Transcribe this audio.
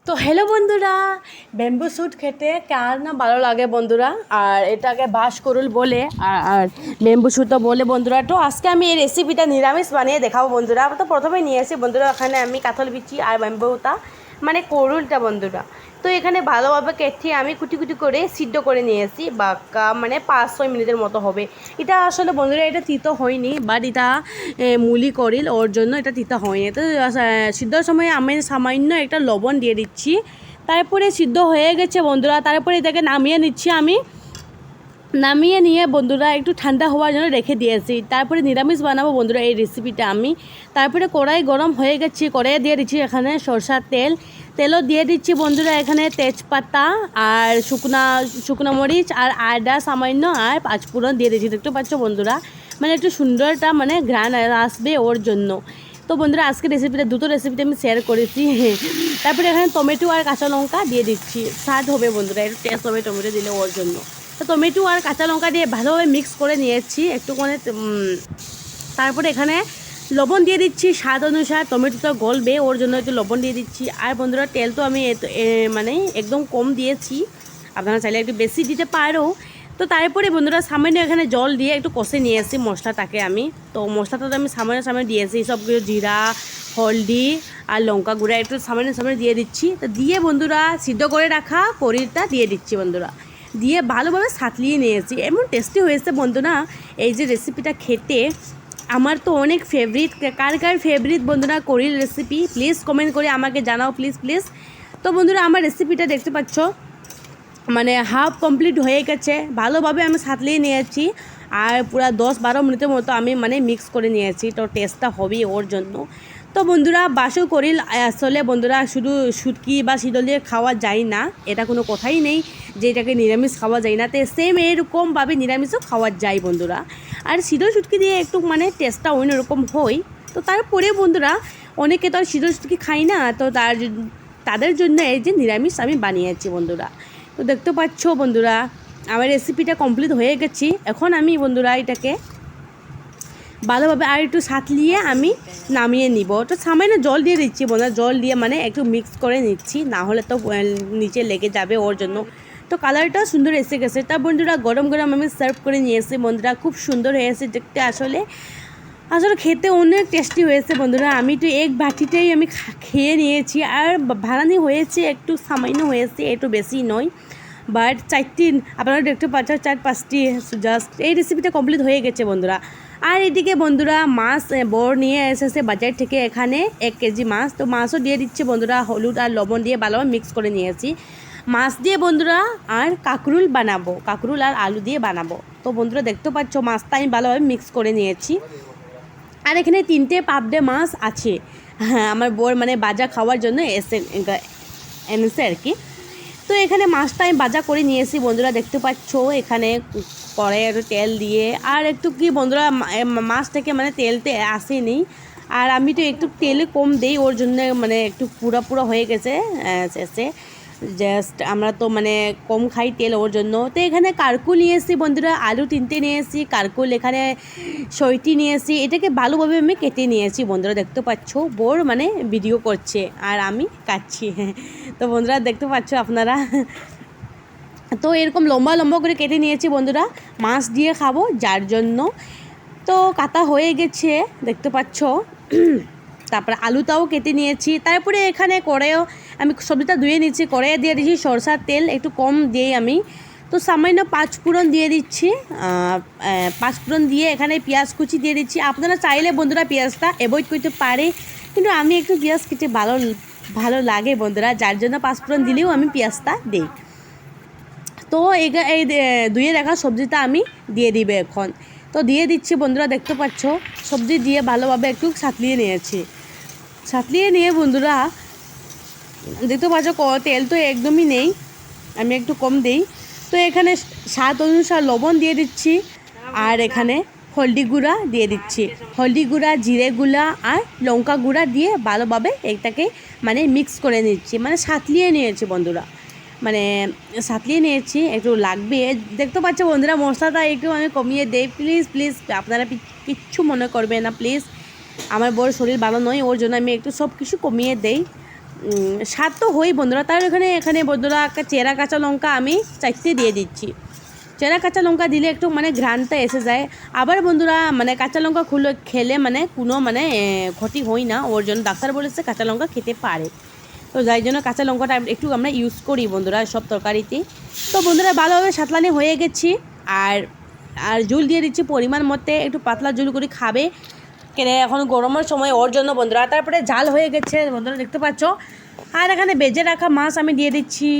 তো হ্যালো বন্ধুরা, bamboo sweet খেতে কার না ভালো লাগে বন্ধুরা। আর এটাকে বাঁশকুড়ুল বলে আর ব্যাম্বু স্যুটও বলে বন্ধুরা। তো আজকে আমি এই রেসিপিটা নিরামিষ বানিয়ে দেখাবো বন্ধুরা। তো প্রথমে নিয়ে আসি বন্ধুরা, এখানে আমি কাঁঠাল বিচি আর ব্যাম্বুটা মানে কুড়ুলটা বন্ধুরা। তো এখানে ভালোভাবে কেটে আমি কুটি কুটি করে সিদ্ধ করে নিয়েছি বা মানে 5-6 মিনিটের মতো হবে। এটা আসলে বন্ধুরা এটা তিতো হয়নি, বাট এটা মুলি করিল ওর জন্য এটা তিতো হয়নি। তো সিদ্ধর সময় আমি সামান্য একটা লবণ দিয়ে দিচ্ছি। তারপরে সিদ্ধ হয়ে গেছে বন্ধুরা, তারপরে এটাকে নামিয়ে নিচ্ছি আমি। নামিয়ে নিয়ে বন্ধুরা একটু ঠান্ডা হওয়ার জন্য রেখে দিয়েছি। তারপরে নিরামিষ বানাবো বন্ধুরা এই রেসিপিটা আমি। তারপরে কড়াই গরম হয়ে গেছে, কড়াইয়ে দিয়ে দিচ্ছি এখানে সরষার তেলও দিয়ে দিচ্ছি বন্ধুরা। এখানে তেজপাতা আর শুকনো মরিচ আর আদা সামান্য আর পাঁচফোড়ন দিয়ে দিচ্ছি। দেখতে পাচ্ছ বন্ধুরা, মানে একটু সুন্দরটা মানে ঘ্রাণ আসবে ওর জন্য। তো বন্ধুরা আজকে রেসিপিটা দুটো রেসিপিটা আমি শেয়ার করেছি। তারপরে এখানে টমেটো আর কাঁচা লঙ্কা দিয়ে দিচ্ছি, স্বাদ হবে বন্ধুরা, একটু টেস্ট হবে টমেটো দিলে ওর জন্য। তো টমেটো আর কাঁচা লঙ্কা দিয়ে ভালোভাবে মিক্স করে নিয়েছি একটু মানে। তারপরে এখানে লবণ দিয়ে দিচ্ছি স্বাদ অনুসার, টমেটোটা গলবে ওর জন্য একটু লবণ দিয়ে দিচ্ছি। আর বন্ধুরা তেল তো আমি মানে একদম কম দিয়েছি, আপনারা চাইলে একটু বেশি দিতে পারো। তো তারপরে বন্ধুরা সামান্য এখানে জল দিয়ে একটু কষে নিয়ে এসেছি মশলাটাকে আমি। তো মশলাটা তো আমি সামান্য দিয়েছি, সব কিছু জিরা হলদি আর লঙ্কা গুঁড়া একটু সামান্য দিয়ে দিচ্ছি। তো দিয়ে বন্ধুরা সিদ্ধ করে রাখা পনিরটা দিয়ে দিচ্ছি বন্ধুরা, দিয়ে ভালোভাবে সাঁতলিয়ে নিয়েছি। এমন টেস্টি হয়েছে বন্ধুরা এই যে রেসিপিটা খেতে। আমার তো অনেক ফেভারিট। কার ফেভারিট বন্ধুরা করিল রেসিপি প্লিজ কমেন্ট করে আমাকে জানাও প্লিজ। তো বন্ধুরা আমার রেসিপিটা দেখতে পাচ্ছ মানে হাফ কমপ্লিট হয়ে গেছে, ভালোভাবে আমি সাঁতলিয়ে নিয়েছি। আর পুরো 10-12 মিনিটের মতো আমি মানে মিক্স করে নিয়েছি, তো টেস্টটা হবে ওর জন্য। তো বন্ধুরা বাসও করিল আসলে বন্ধুরা শুধু শুটকি বা শীতল দিয়ে খাওয়া যায় না, এটা কোনো কথাই নেই যে এটাকে নিরামিষ খাওয়া যায় না। তো সেম এরকমভাবে নিরামিষও খাওয়া যায় বন্ধুরা। আর শীতল শুটকি দিয়ে একটু মানে টেস্টটা অন্যরকম হয়। তো তারপরে বন্ধুরা অনেকে তো আর শীতল শুটকি খায় না, তো তাদের জন্য এই যে নিরামিষ আমি বানিয়েছি বন্ধুরা। তো দেখতে পাচ্ছ বন্ধুরা আমার রেসিপিটা কমপ্লিট হয়ে গেছি। এখন আমি বন্ধুরা এটাকে ভালোভাবে আর একটু সাঁতলিয়ে আমি নামিয়ে নিব। তো সামান্য জল দিয়ে দিচ্ছি বন্ধুরা, জল দিয়ে মানে একটু মিক্স করে নিচ্ছি, না হলে তো নিচে লেগে যাবে ওর জন্য। তো কালারটা সুন্দর এসে গেছে। তা বন্ধুরা গরম গরম আমি সার্ভ করে নিয়েছি বন্ধুরা, খুব সুন্দর হয়েছে দেখতে। আসলে খেতে অনেক টেস্টি হয়েছে বন্ধুরা। আমি তো এক বাটিটাই আমি খেয়ে নিয়েছি, আর ভাড়ানি হয়েছে একটু সামান্য হয়েছে, একটু বেশি নয়। বাট 4টি আপনারা দেখতে পাচ্ছেন 4-5টি জাস্ট এই রেসিপিটা কমপ্লিট হয়ে গেছে বন্ধুরা। আর এদিকে বন্ধুরা মাছ বড় নিয়ে এসেছে বাজার থেকে, এখানে 1 কেজি মাছ। তো মাছও দিয়ে দিচ্ছে বন্ধুরা, হলুদ আর লবণ দিয়ে ভালোভাবে মিক্স করে নিয়েছি। মাছ দিয়ে বন্ধুরা আর কাঁকরুল বানাবো, কাঁকরুল আর আলু দিয়ে বানাবো। তো বন্ধুরা দেখতে পাচ্ছ মাছটা আমি ভালোভাবে মিক্স করে নিয়েছি। আর এখানে 3টে পাবদে মাছ আছে, হ্যাঁ আমার বর মানে বাজা খাওয়ার জন্য এনেছে আর কি। তো এখানে মাছটা আমি ভাজা করে নিয়েছি বন্ধুরা, দেখতে পাচ্ছ এখানে কড়াইয়ে একটু তেল দিয়ে। আর একটু কি বন্ধুরা মাছ থেকে মানে তেলতে আসেনি, আর আমি তো একটু তেলে কম দেই ওর জন্য মানে একটু পুরা হয়ে গেছে শেষে। জাস্ট আমরা তো মানে কম খাই তেল ওর জন্য। তো এখানে কারকুল নিয়েছি বন্ধুরা, আলু 3টে নিয়েছি, কারকুল এখানে 6টি নিয়েছি। এটাকে ভালোভাবে আমি কেটে নিয়েছি বন্ধুরা, দেখতে পাচ্ছ বোর মানে ভিডিও করছে আর আমি কাটছি। তো বন্ধুরা দেখতে পাচ্ছ আপনারা, তো এরকম লম্বা করে কেটে নিয়েছি বন্ধুরা, মাছ দিয়ে খাবো যার জন্য। তো কাটা হয়ে গেছে দেখতে পাচ্ছ। তারপরে আলুটাও কেটে নিয়েছি। তারপরে এখানে কড়াইও আমি সবজিটা ধুয়ে নিচ্ছি, কড়াইয়ে দিয়ে দিচ্ছি সরষার তেল একটু কম দিই আমি। তো সামান্য 5 ফোড়ন দিয়ে দিচ্ছি, 5 ফোড়ন দিয়ে এখানে পেঁয়াজ কুচি দিয়ে দিচ্ছি। আপনারা চাইলে বন্ধুরা পেঁয়াজটা অ্যাভয়েড করতে পারে, কিন্তু আমি একটু পেঁয়াজ কেটে ভালো লাগে বন্ধুরা, যার জন্য 5 ফোড়ন দিলেও আমি পেঁয়াজটা দিই। তো এই ধুয়ে রাখা সবজিটা আমি দিয়ে দিবে এখন। তো দিয়ে দিচ্ছি বন্ধুরা, দেখতে পাচ্ছ সবজি দিয়ে ভালোভাবে একটু সাঁতলিয়ে নিয়েছি। সাঁতলিয়ে নিয়ে বন্ধুরা দেখতে পাচ্ছ তেল তো একদমই নেই, আমি একটু কম দিই। তো এখানে স্বাদ অনুসার লবণ দিয়ে দিচ্ছি, আর এখানে হলদি গুঁড়া দিয়ে দিচ্ছি। হলদি গুঁড়া, জিরে গুঁড়া আর লঙ্কা গুঁড়া দিয়ে ভালোভাবে এটাকে মানে মিক্স করে নিচ্ছি, মানে সাঁতলিয়ে নিয়েছি বন্ধুরা, মানে সাঁতলিয়ে নিয়েছি। একটু লাগবে দেখতে পাচ্ছ বন্ধুরা, মশলাটা একটু আমি কমিয়ে দেই প্লিজ আপনারা কিচ্ছু মনে করবে না প্লিজ। আমার বড় শরীর ভালো নয় ওর জন্য আমি একটু সব কিছু কমিয়ে দেই। স্বাদ তো হই বন্ধুরা। তার এখানে বন্ধুরা একটা চেরা কাঁচা লঙ্কা আমি 4টে দিয়ে দিচ্ছি। চেরা কাঁচা লঙ্কা দিলে একটু মানে ঘ্রাণটা এসে যায়। আবার বন্ধুরা মানে কাঁচা লঙ্কা খেলে মানে কোনো মানে ক্ষতি হয় না, ওর জন্য ডাক্তার বলেছে কাঁচা লঙ্কা খেতে পারে। তো যাই জন্য কাঁচা লঙ্কাটা একটু আমরা ইউজ করি বন্ধুরা সব তরকারিতে। তো বন্ধুরা ভালোভাবে সাতলানি হয়ে গেছি। আর আর ঝুল দিয়ে দিচ্ছি পরিমাণ মতে, একটু পাতলা ঝুল করে খাবে কেনে এখন গরমের সময়, ওর জন্য বন্ধুরা। তারপরে জাল হয়ে গেছে বন্ধুরা দেখতে পাচ্ছ। আর এখানে বেজে রাখা মাছ আমি দিয়ে দিচ্ছি।